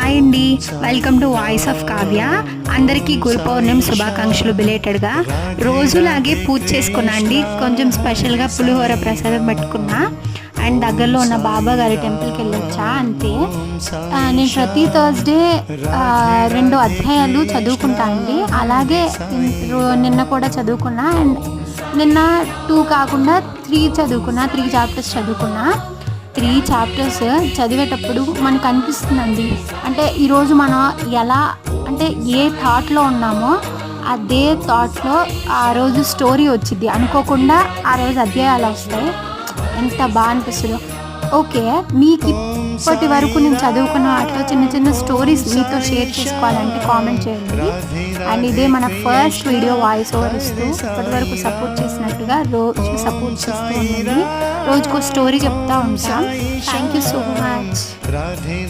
Hi అండి, welcome to voice of Kavya. అందరికీ గురు పౌర్ణమి శుభాకాంక్షలు బిలేటెడ్గా. రోజులాగే పూజ చేసుకున్నా అండి, కొంచెం స్పెషల్గా పులిహోర ప్రసాదం పెట్టుకున్నా అండ్ దగ్గరలో ఉన్న బాబా గారి టెంపుల్కి వెళ్ళొచ్చా అంతే. నేను ప్రతి థర్స్డే 2 అధ్యాయాలు చదువుకుంటా అండి. అలాగే నిన్న కూడా చదువుకున్నా అండ్ నిన్న 2 కాకుండా 3 చదువుకున్నా, 3 చాప్టర్స్ చదువుకున్నా. 3 చాప్టర్స్ చదివేటప్పుడు మనకు అనిపిస్తుందండి, అంటే ఈరోజు మనం ఎలా అంటే ఏ థాట్లో ఉన్నామో అదే థాట్లో ఆ రోజు స్టోరీ వచ్చింది, అనుకోకుండా ఆ రోజు అధ్యాయాలు వస్తాయి. ఎంత బాగా అనిపిస్తుందో. ఓకే, మీకు ఇప్పటి వరకు నేను చదువుకున్న వాటిలో చిన్న చిన్న స్టోరీస్ మీతో షేర్ చేసుకోవాలంటే కామెంట్ చేయండి. అండ్ ఇదే మన ఫస్ట్ వీడియో వాయిస్ ఓవర్ ఇస్తూ ఇప్పటి వరకు సపోర్ట్ చేసినట్టుగా రోజు సపోర్ట్ చేస్తూ ఉండండి. రోజుకో స్టోరీ చెప్తా ఉంటాం. Thank you so much.